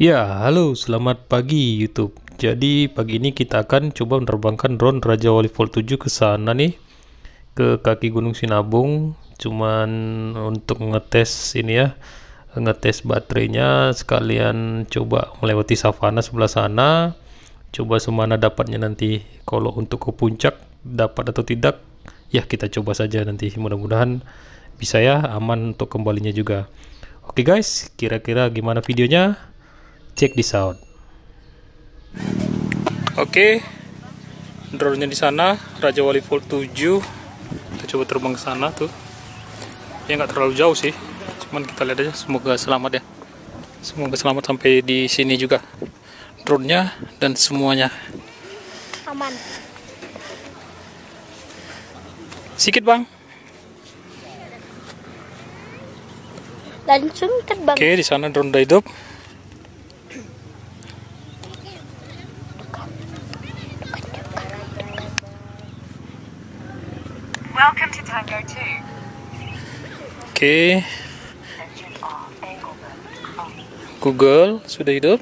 Ya, halo, selamat pagi YouTube. Jadi pagi ini kita akan coba menerbangkan drone Raja Wali Volt 7 ke sana nih, ke kaki Gunung Sinabung. Cuman untuk ngetes ini ya, ngetes baterainya sekalian coba melewati savana sebelah sana. Coba semana dapatnya nanti. Kalau untuk ke puncak dapat atau tidak, ya kita coba saja nanti. Mudah-mudahan bisa ya, aman untuk kembalinya juga. Oke guys, kira-kira gimana videonya? Check this out. Oke, drone-nya di sana, Raja Wali Volt 7. Kita coba terbang ke sana tuh. Ya nggak terlalu jauh sih, cuman kita lihat aja. Semoga selamat ya. Semoga selamat sampai di sini juga. Drone-nya dan semuanya aman. Sikit bang. Langsung terbang. Oke, di sana drone udah hidup. Welcome to Tango 2. Oke, Google sudah hidup.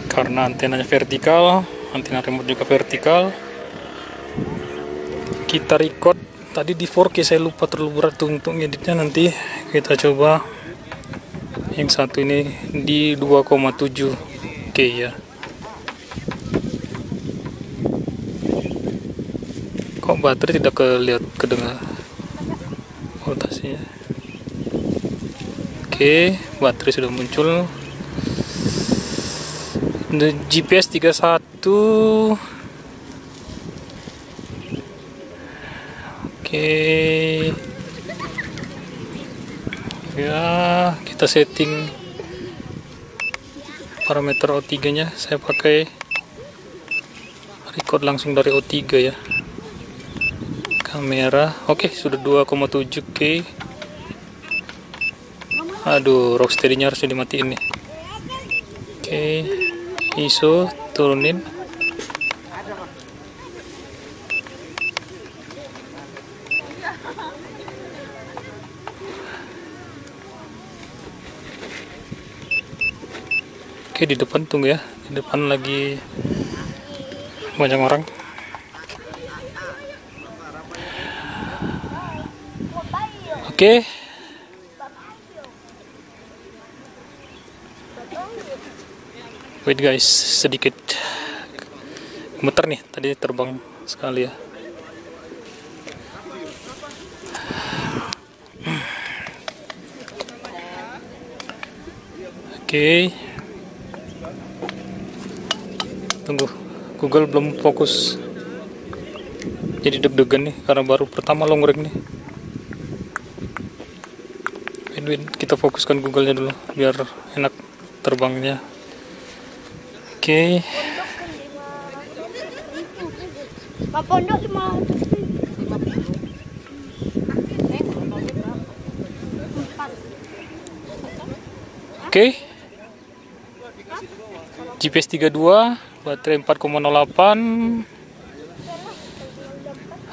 Karena antenanya vertikal, antena remote juga vertikal, kita record tadi di 4K. Saya lupa terlalu berat untuk ngeditnya. Nanti kita coba yang satu ini di 2,7K ya. Kok baterai tidak kedengar voltasenya. Oke, baterai sudah muncul. GPS 31. Oke. Ya, kita setting parameter O3 nya. Saya pakai record langsung dari O3 ya. Kamera. Oke, sudah 2,7K. Aduh, Rocksteady-nya harus dimatiin nih. Oke. ISO turunin. Oke, di depan tunggu ya. Di depan lagi banyak orang. Oke. Wait guys, sedikit gemeter nih, tadi terbang sekali ya. Oke. Tunggu, Google belum fokus. Jadi deg-degan nih, karena baru pertama long range nih. Wait, kita fokuskan Google-nya dulu, biar enak terbangnya. Oke. Pondok 500. Oke. GPS 32, baterai 4,08.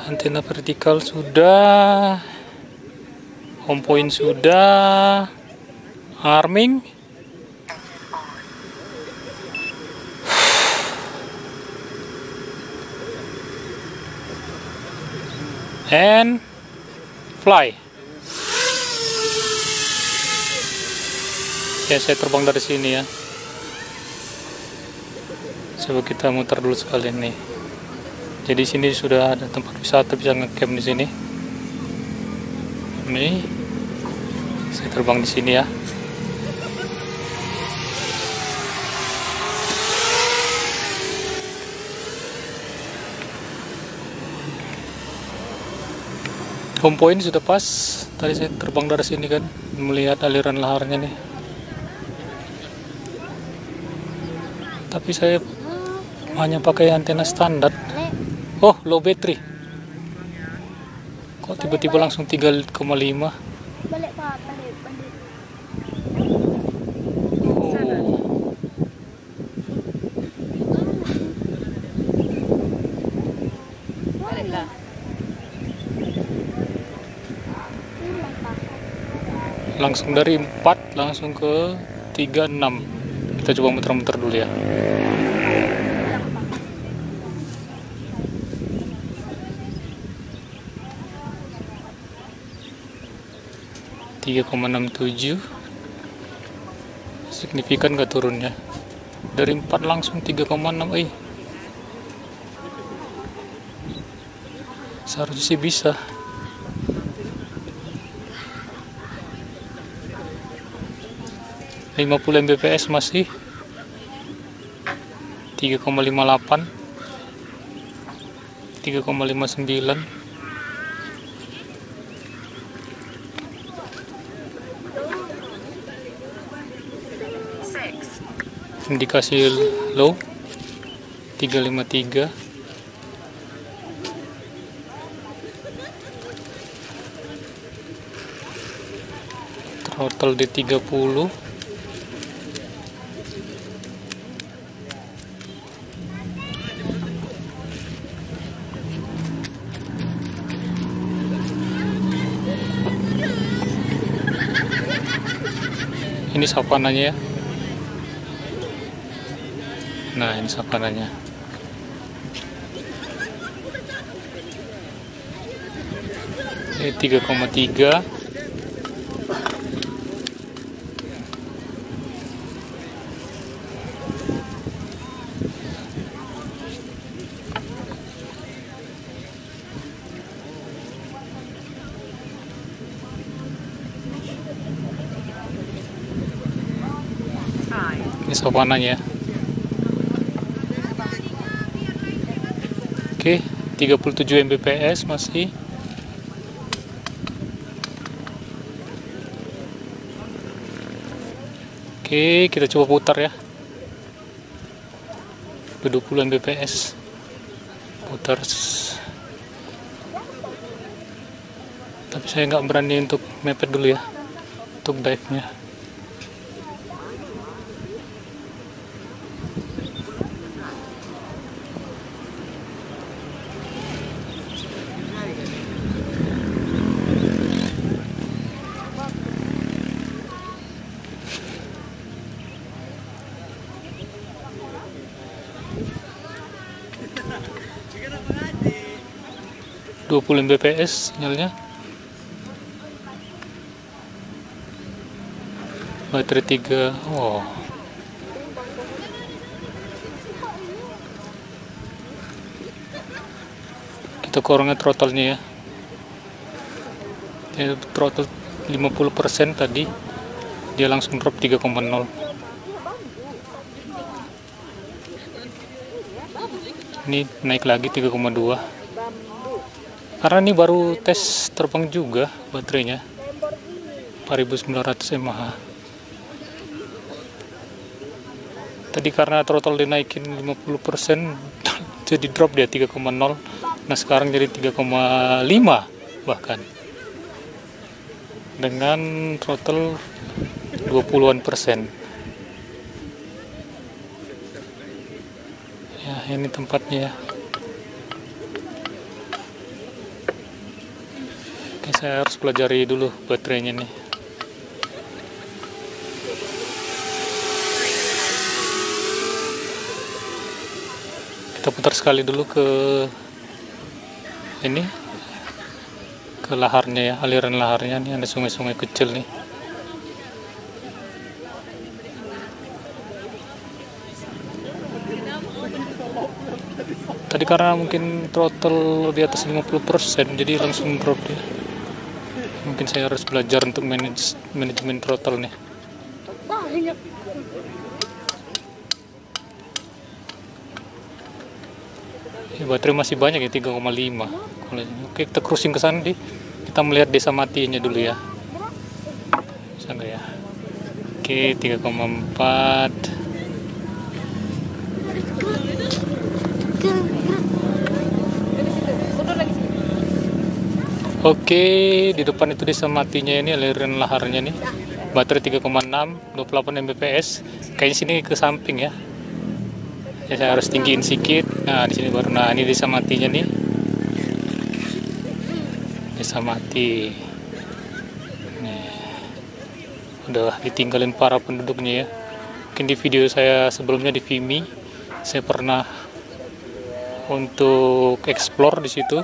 Antena vertikal sudah. Home point sudah. Arming. And fly. Ya, saya terbang dari sini ya. Coba kita muter dulu sekalian nih. Jadi sini sudah ada tempat wisata, bisa ngecamp di sini. Nih, saya terbang di sini ya. Home point sudah pas. Tadi saya terbang dari sini kan, melihat aliran laharnya nih. Tapi saya hanya pakai antena standar. Oh, low battery. Kok tiba-tiba langsung 3,5? Balik Pak, balik. langsung dari 4 langsung ke 36. Kita coba muter-muter dulu ya. ,67 signifikan gak turunnya? Dari 4 langsung 3,6. Seharusnya sih bisa. ,50 Mbps masih 3,58 3,59. Indikasi low 353. Throttle di 30. Ini savananya ya. Nah, ini savananya. Ini 3,3. Ini savananya. Oke, 37 Mbps masih. Oke, kita coba putar ya. 20 Mbps. Putar. Tapi saya nggak berani untuk mepet dulu ya. Untuk dive-nya. ,20 Mbps sinyalnya. Baterai 3. Oh. Kita kurangnya throttle-nya ya. Throttle 50% tadi. Dia langsung drop 3,0. Ini naik lagi 3,2. Karena ini baru tes terbang juga baterainya 4900 mAh. Tadi karena throttle dinaikin 50% jadi drop dia 3,0. Nah sekarang jadi 3,5 bahkan. Dengan throttle 20-an%. Ya ini tempatnya ya. Saya harus pelajari dulu baterainya nih. Kita putar sekali dulu ke ini, ke laharnya ya, aliran laharnya nih, ada sungai-sungai kecil nih. Tadi karena mungkin throttle di atas 50% jadi langsung drop dia. Mungkin saya harus belajar untuk manajemen throttle nih. Ya, baterai masih banyak ya, 3,5. Oke, kita cruising ke sana kita melihat desa matinya dulu ya. Sana ya. Oke, 3,4. Oke, di depan itu desa matinya ini, aliran laharnya nih. Baterai 3,6, 28 Mbps. Kayaknya sini ke samping ya. Ya saya harus tinggiin sedikit. Nah, di sini baru. Nah, ini desa matinya nih. Desa mati. Nih. udah ditinggalin para penduduknya ya. Mungkin di video saya sebelumnya di Vimy saya pernah untuk explore di situ.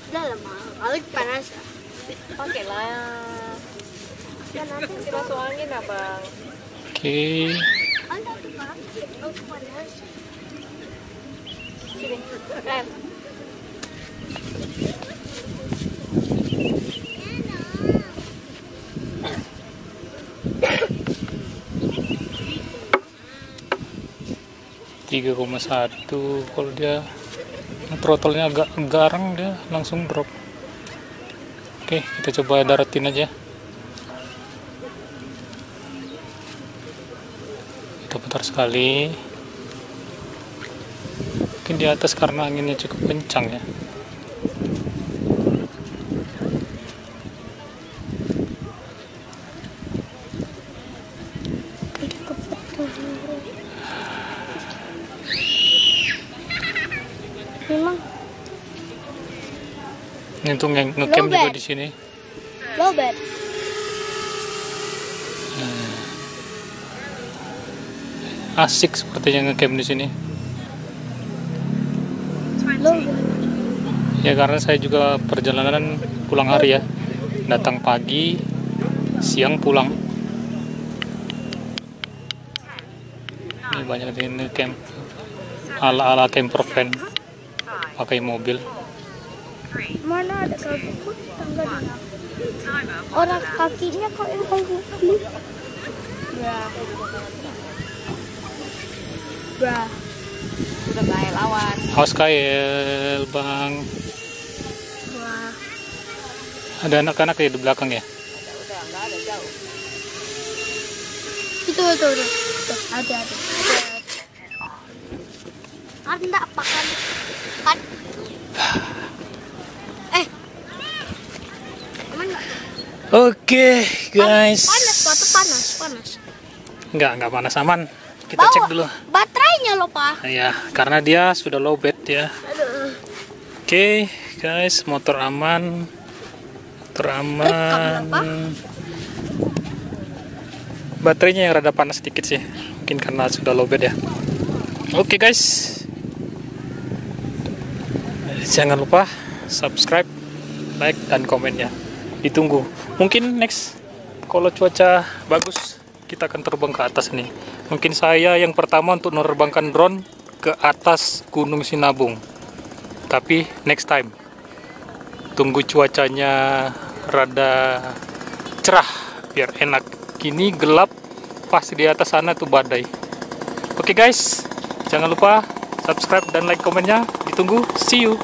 Udah lama, kalau panas. Oke lah. Nanti masuk angin abang. Oke. Ada tuh Pak, aku panas. Sini. Lem. Tiga 3,1 kalau dia throttle-nya agak garang dia langsung drop. Oke, kita coba daratin aja. Kita putar sekali. Mungkin di atas karena anginnya cukup kencang ya. Memang Ini tuh ngecam juga di sini. lowbat. Asik sepertinya ngecam di sini. Lowbat. Ya karena saya juga perjalanan pulang hari ya. Datang pagi, siang pulang. Ini banyak di camp. Ala-ala camper van. Pakai mobil. Mana ada kaki tangganya? Orang kakinya kok yang kayak gini? Brah. Udah mulai lawan. Awas kail, Bang. Wah. Ada anak-anak ya di belakang ya? Udah nggak ada jauh. Itu. Tuh, ada. Anda pakan. Aman nggak? Oke, guys. Panas, batu panas. Enggak panas, aman. Kita cek dulu. Baterainya loh, Pak. Ya, karena dia sudah lowbat ya. Aduh. Oke, guys, motor aman. Baterainya yang rada panas sedikit sih. Mungkin karena sudah lowbat ya. Oke, guys. Jangan lupa subscribe, like, dan komennya. Ditunggu. Mungkin next kalau cuaca bagus kita akan terbang ke atas nih. Mungkin saya yang pertama untuk menerbangkan drone ke atas Gunung Sinabung. Tapi next time. Tunggu cuacanya rada cerah biar enak. Kini gelap, pas di atas sana tuh badai. Oke guys, jangan lupa subscribe dan like komennya. Ditunggu. See you.